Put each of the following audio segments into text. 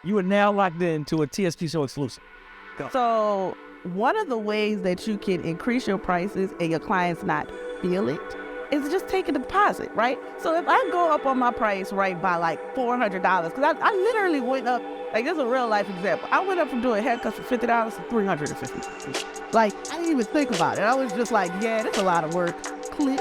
You are now locked into a TSP Show exclusive. Go. So one of the ways that you can increase your prices and your clients not feel it is just take a deposit, right? So if I go up on my price, right, by like $400, because I literally went up, like this is a real life example. I went up from doing haircuts for $50 to $350. Like, I didn't even think about it. I was just like, yeah, that's a lot of work. Click.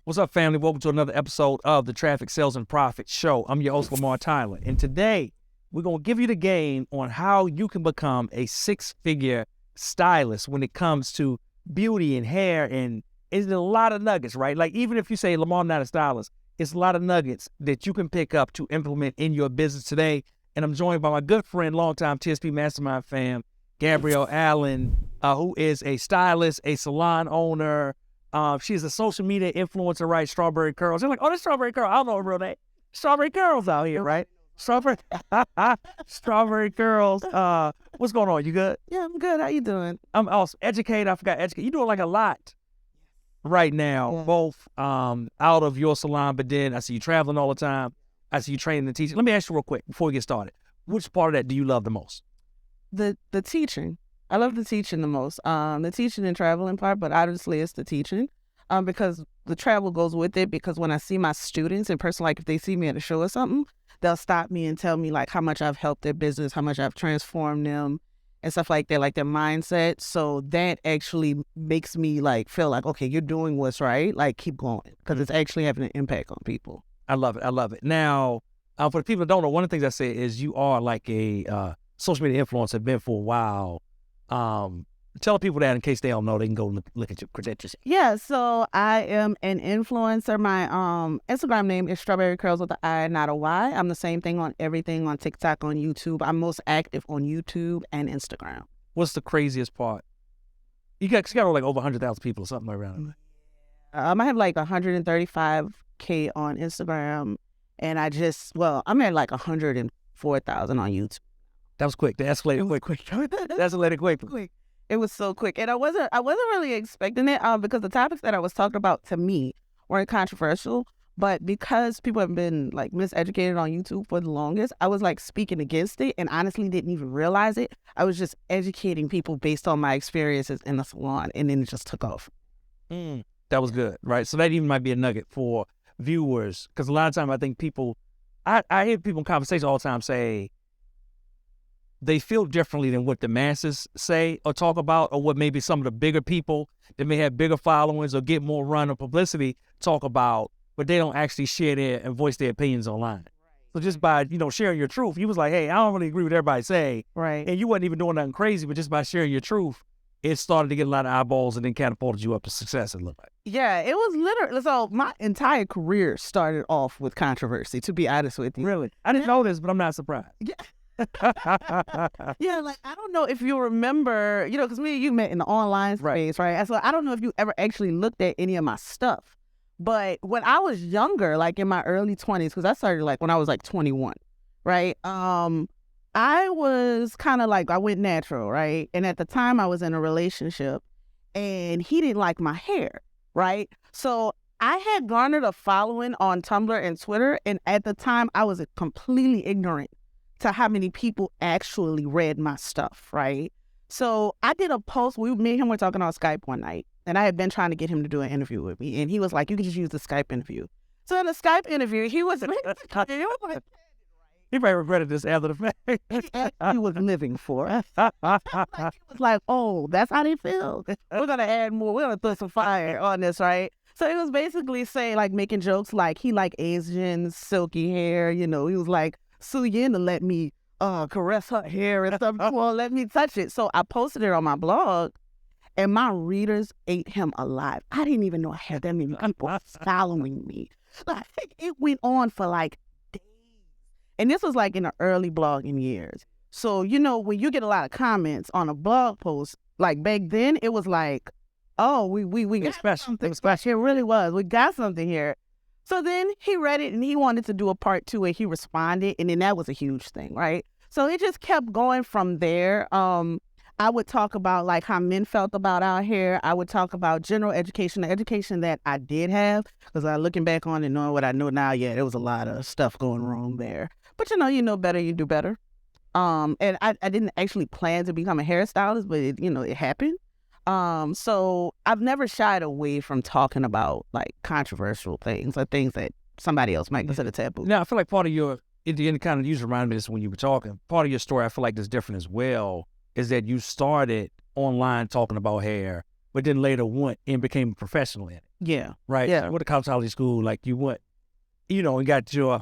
What's up, family? Welcome to another episode of the Traffic Sales and Profit Show. I'm your host, Lamar. And today we're going to give you the game on how you can become a six-figure stylist when it comes to beauty and hair. And it's a lot of nuggets, right? Like, even if you say, Lamar, I'm not a stylist, it's a lot of nuggets that you can pick up to implement in your business today. And I'm joined by my good friend, longtime TSP Mastermind fam, Gabrielle Allen, who is a stylist, a salon owner. She's a social media influencer, right? Strawberri Curls. You're like, oh, that's Strawberri Curls. I don't know her real name. Strawberri Curls out here, right? Strawberri Curls. What's going on? You good? Yeah, I'm good. How you doing? I'm also educated. I forgot educate. You're doing like a lot right now, both out of your salon, but then I see you traveling all the time. I see you training and teaching. Let me ask you real quick before we get started. Which part of that do you love the most? The teaching. I love the teaching the most. The teaching and traveling part, but obviously it's the teaching. Because the travel goes with it, because when I see my students in person, like if they see me at a show or something, they'll stop me and tell me like how much I've helped their business, how much I've transformed them and stuff like that, like their mindset. So that actually makes me like feel like, okay, you're doing what's right. Like keep going, because it's actually having an impact on people. I love it. I love it. Now, for the people that don't know, one of the things I say is you are like a social media influencer, been for a while. Tell people that in case they don't know, they can go look at your credentials. Yeah, so I am an influencer. My Instagram name is Strawberri Curls with an I, not a Y. I'm the same thing on everything, on TikTok, on YouTube. I'm most active on YouTube and Instagram. What's the craziest part? You got like over 100,000 people or something around. I have like 135K on Instagram, and I'm at like 104,000 on YouTube. That was quick. That escalated quick. That escalated quick. It was so quick, and I wasn't really expecting it because the topics that I was talking about to me weren't controversial, but because people have been like miseducated on YouTube for the longest, I was like speaking against it, and honestly didn't even realize it. I was just educating people based on my experiences in the salon, and then it just took off. That was good, right? So that even might be a nugget for viewers, because a lot of times I think I hear people in conversation all the time say they feel differently than what the masses say or talk about, or what maybe some of the bigger people that may have bigger followings or get more run or publicity talk about, but they don't actually share their and voice their opinions online. So just by, sharing your truth, you was like, hey, I don't really agree with everybody say. Right. And you wasn't even doing nothing crazy, but just by sharing your truth, it started to get a lot of eyeballs and then catapulted you up to success, it looked like. Yeah, it was literally, so my entire career started off with controversy, to be honest with you. Really? I didn't know this, but I'm not surprised. Yeah. Yeah, like I don't know if you remember, because me and you met in the online space, right? So I don't know if you ever actually looked at any of my stuff, but when I was younger, like in my early 20s, because I started like when I was like 21, right? I was kind of like, I went natural, right? And at the time I was in a relationship and he didn't like my hair, right? So I had garnered a following on Tumblr and Twitter, and at the time I was completely ignorant to how many people actually read my stuff, right? So I did a post. Me and him were talking on Skype one night, and I had been trying to get him to do an interview with me, and he was like, you can just use the Skype interview. So in the Skype interview, he was like, he probably regretted this after the fact. He was living for. He was like, oh, that's how they feel. We're going to add more. We're going to throw some fire on this, right? So he was basically saying, like, making jokes like he liked Asian silky hair. He was like, Sue Yin to let me caress her hair and stuff. Well, let me touch it. So I posted it on my blog, and my readers ate him alive. I didn't even know I had that many people following me. Like, it went on for like days. And this was like in the early blogging years. So, when you get a lot of comments on a blog post, like back then, it was like, oh, we got special. something special. It really was. We got something here. So then he read it and he wanted to do a part 2 and he responded. And then that was a huge thing, right? So it just kept going from there. I would talk about like how men felt about our hair. I would talk about general education, the education that I did have, because looking back on it, knowing what I know now, yeah, there was a lot of stuff going wrong there. But you know better, you do better. And I didn't actually plan to become a hairstylist, but it happened. So I've never shied away from talking about like controversial things or things that somebody else might consider taboo. Now, I feel like part of you kind of you reminded me of this when you were talking. Part of your story, I feel like, is different as well. Is that you started online talking about hair, but then later went and became a professional in it. Yeah. Right? Yeah. You went to cosmetology school, like you went, and got your,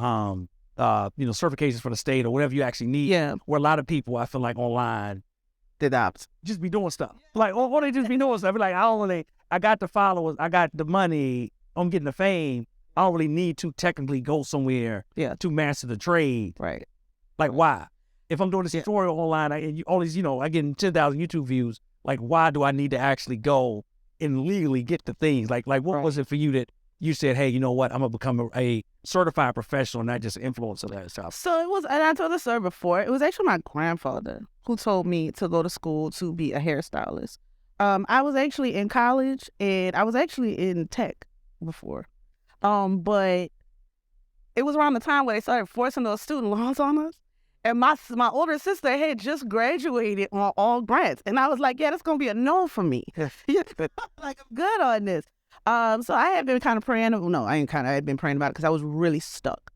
certifications for the state or whatever you actually need. Yeah. Where a lot of people, I feel like online, did opposite. Just be doing stuff. Like, or they just be doing stuff. Be like, I got the followers, I got the money, I'm getting the fame. I don't really need to technically go somewhere to master the trade. Right. Like, why? If I'm doing this tutorial online, and all these, I get 10,000 YouTube views, like, why do I need to actually go and legally get the things? Like what was it for you that you said, hey, you know what, I'm going to become a certified professional, not just an influencer that stuff? So it was, and I told the story before, it was actually my grandfather who told me to go to school to be a hairstylist. I was actually in college, and I was actually in tech before. But it was around the time where they started forcing those student loans on us. And my older sister had just graduated on all grants. And I was like, yeah, that's going to be a no for me. Like, I'm good on this. So I had been kind of praying. No, I had been praying about it because I was really stuck.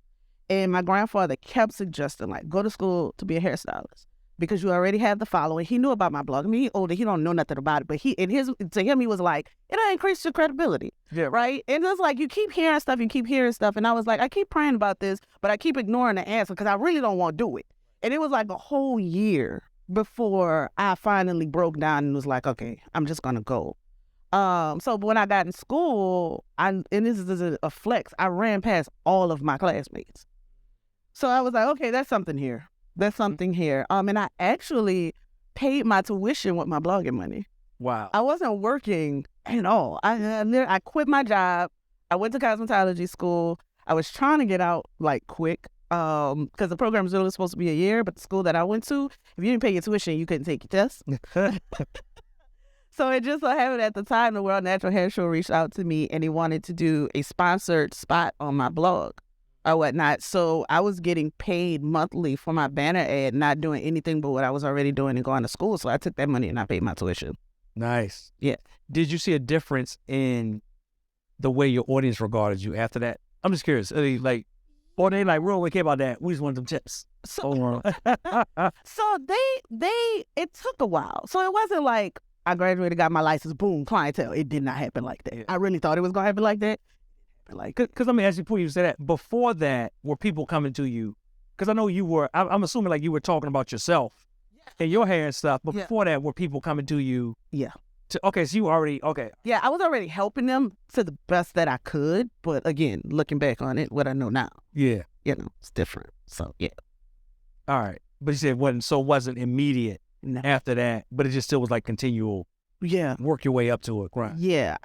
And my grandfather kept suggesting, like, go to school to be a hairstylist because you already have the following. He knew about my blog. I mean, he's older. He don't know nothing about it. But to him, he was like, it'll increase your credibility. Yeah. Right? And it's like, you keep hearing stuff. And I was like, I keep praying about this, but I keep ignoring the answer because I really don't want to do it. And it was like a whole year before I finally broke down and was like, okay, I'm just going to go. So when I got in school, and this is a flex, I ran past all of my classmates. So I was like, okay, that's something here. And I actually paid my tuition with my blogging money. Wow. I wasn't working at all. I quit my job. I went to cosmetology school. I was trying to get out like quick. Because the program was only supposed to be a year, but the school that I went to, if you didn't pay your tuition, you couldn't take your test. So it just so happened at the time, the World Natural Hair Show reached out to me and he wanted to do a sponsored spot on my blog or whatnot. So I was getting paid monthly for my banner ad, not doing anything but what I was already doing and going to school. So I took that money and I paid my tuition. Nice. Yeah. Did you see a difference in the way your audience regarded you after that? I'm just curious. Or they like, we don't really care about that. We just want them tips. So it took a while. So it wasn't like I graduated, got my license, boom, clientele. It did not happen like that. Yeah. I really thought it was going to happen like that. Because let me ask you before you say that, before that, were people coming to you? Because I know you were, I'm assuming like you were talking about yourself and your hair and stuff. But before that, were people coming to you? Yeah. Okay, so you already, okay. Yeah, I was already helping them to the best that I could. But again, looking back on it, what I know now. Yeah. It's different. So, yeah. All right. But you said it wasn't immediate after that, but it just still was like continual. Yeah. Work your way up to it, right? Yeah.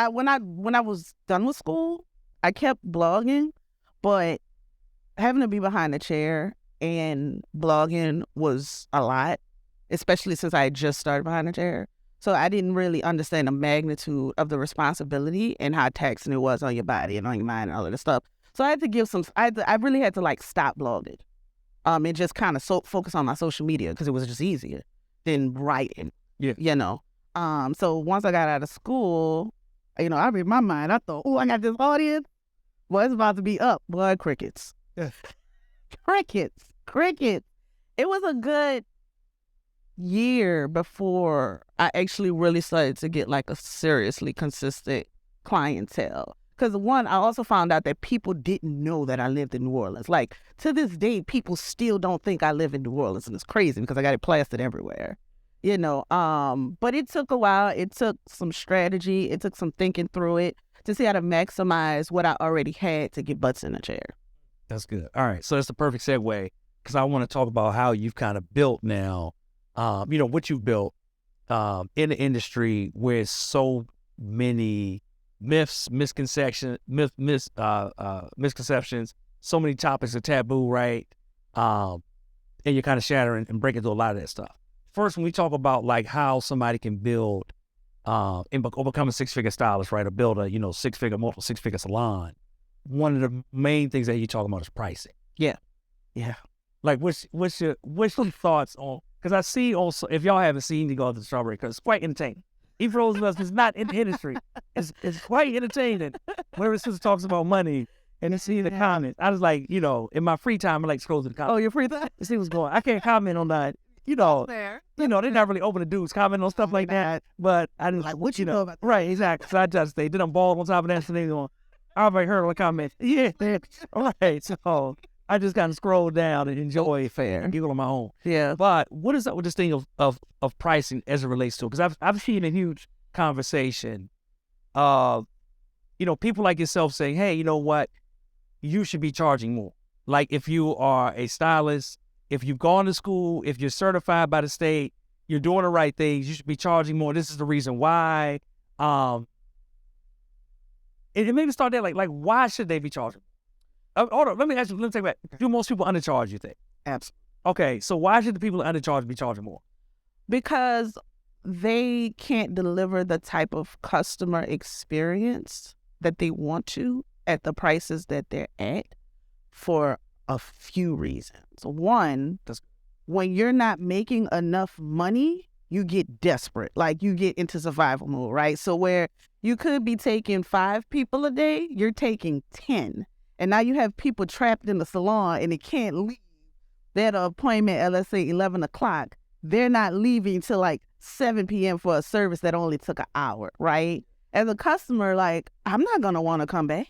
When I was done with school, I kept blogging, but having to be behind the chair and blogging was a lot, especially since I had just started behind the chair. So I didn't really understand the magnitude of the responsibility and how taxing it was on your body and on your mind and all of this stuff. So I had to I really had to like stop blogging, and just kind of focus on my social media because it was just easier than writing. Yeah. So once I got out of school, I read my mind. I thought, I got this audience. Well, it's about to be up. Blood crickets. Yeah. Crickets. It was a good year before I actually really started to get like a seriously consistent clientele. Because one, I also found out that people didn't know that I lived in New Orleans. Like to this day, people still don't think I live in New Orleans, and it's crazy because I got it plastered everywhere. But it took a while. It took some strategy. It took some thinking through it to see how to maximize what I already had to get butts in a chair. That's good. All right. So that's the perfect segue because I want to talk about how you've kind of built now, what you've built in the industry where so many myths, misconceptions. So many topics are taboo, right? And you're kind of shattering and breaking through a lot of that stuff. First, when we talk about like how somebody can build or become a six-figure stylist, right? Or build a, multiple six-figure salon. One of the main things that you're talking about is pricing. Yeah. Like, what's your thoughts on? Because I see also, if y'all haven't seen, you go to the Strawberri Curls, it's quite entertaining. Even for those of us that's not in the industry, it's quite entertaining. Whenever sister talks about money and see the comments, I was like, in my free time, I like scroll through the comments. Oh, your free time? To see what's going on. I can't comment on that. They're not really open to dudes comment on stuff like that. But I just like, what you know about that? Right, exactly. So I just then I'm bald on top of that, so they going, I already heard all the comments. Yeah, all right. So I just kind of scroll down and enjoy and giggle on my own. Yeah. But what is up with this thing of pricing as it relates to? Because I've seen a huge conversation of, people like yourself saying, hey, you know what? You should be charging more. Like if you are a stylist, if you've gone to school, if you're certified by the state, you're doing the right things, you should be charging more. This is the reason why. It made me start there, like why should they be charging? Hold on, let me take it back. Do most people undercharge, you think? Absolutely. Okay, so why should the people undercharged be charging more? Because they can't deliver the type of customer experience that they want to at the prices that they're at for a few reasons. One, when you're not making enough money, you get desperate. Like you get into survival mode, right? So where you could be taking 5 people a day, you're taking 10. And now you have people trapped in the salon and they can't leave. They're at an appointment at, let's say, 11 o'clock. They're not leaving till like 7 p.m. for a service that only took an hour, right? As a customer, like, I'm not going to want to come back.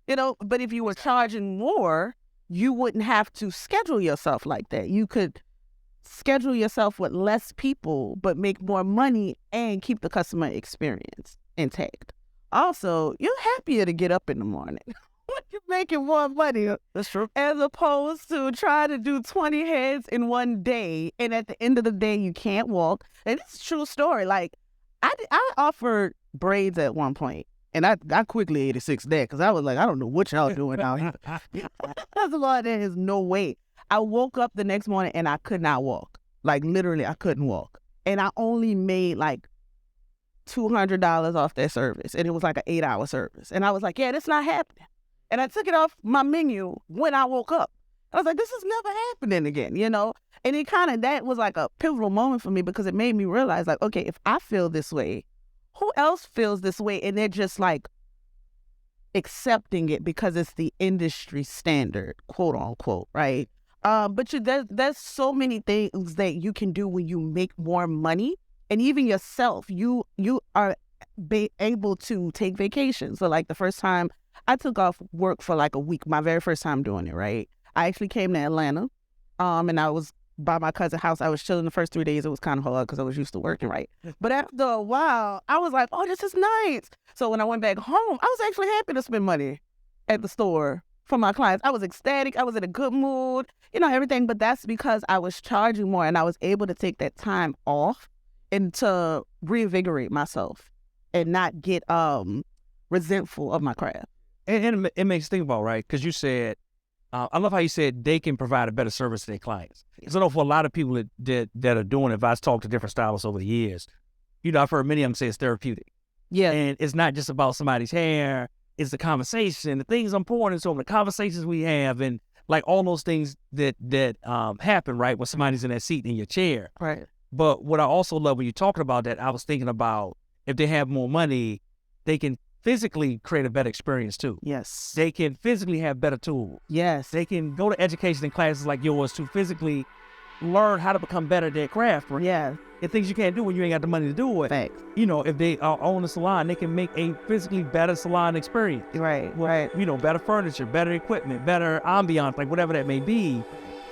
But if you were charging more, you wouldn't have to schedule yourself like that. You could schedule yourself with less people, but make more money and keep the customer experience intact. Also, you're happier to get up in the morning. You're making more money. That's true. As opposed to trying to do 20 heads in one day, and at the end of the day, you can't walk. And it's a true story. Like, I offered braids at one point, and I quickly 86 that because I was like, I don't know what y'all doing out here. That's a lot. There is no way. I woke up the next morning, and I could not walk. Like, literally, I couldn't walk. And I only made, like, $200 off that service, and it was like an 8-hour service. And I was like, yeah, that's not happening. And I took it off my menu when I woke up. I was like, this is never happening again, And it that was like a pivotal moment for me because it made me realize, like, okay, if I feel this way, who else feels this way? And they're just like accepting it because it's the industry standard, quote unquote, right? But there's so many things that you can do when you make more money. And even yourself, you are able to take vacations. So like the first time I took off work for like a week, my very first time doing it, right? I actually came to Atlanta, and I was by my cousin's house. I was chilling the first 3 days. It was kind of hard because I was used to working, right? But after a while, I was like, oh, this is nice. So when I went back home, I was actually happy to spend money at the store for my clients. I was ecstatic. I was in a good mood, everything. But that's because I was charging more and I was able to take that time off and to reinvigorate myself and not get resentful of my craft. And it makes you think about, right? Because you said, I love how you said they can provide a better service to their clients. Because I know for a lot of people that are doing it, if I've talked to different stylists over the years, I've heard many of them say it's therapeutic. Yeah. And it's not just about somebody's hair, it's the conversation, the things I'm pouring into them, the conversations we have, and like all those things that happen, right, when somebody's in that seat in your chair. Right. But what I also love when you're talking about that, I was thinking about if they have more money, they can physically create a better experience too. Yes. They can physically have better tools. Yes. They can go to education in classes like yours to physically learn how to become better at their craft. Right? Yeah. And things you can't do when you ain't got the money to do it. Thanks. If they own a salon, they can make a physically better salon experience. Right. Better furniture, better equipment, better ambiance, like whatever that may be.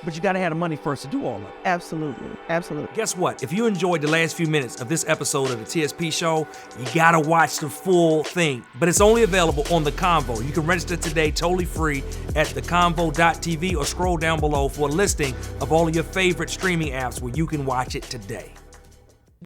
But you got to have the money first to do all of it. Absolutely. Absolutely. Guess what? If you enjoyed the last few minutes of this episode of the TSP Show, you got to watch the full thing. But it's only available on The Convo. You can register today totally free at theconvo.tv or scroll down below for a listing of all of your favorite streaming apps where you can watch it today.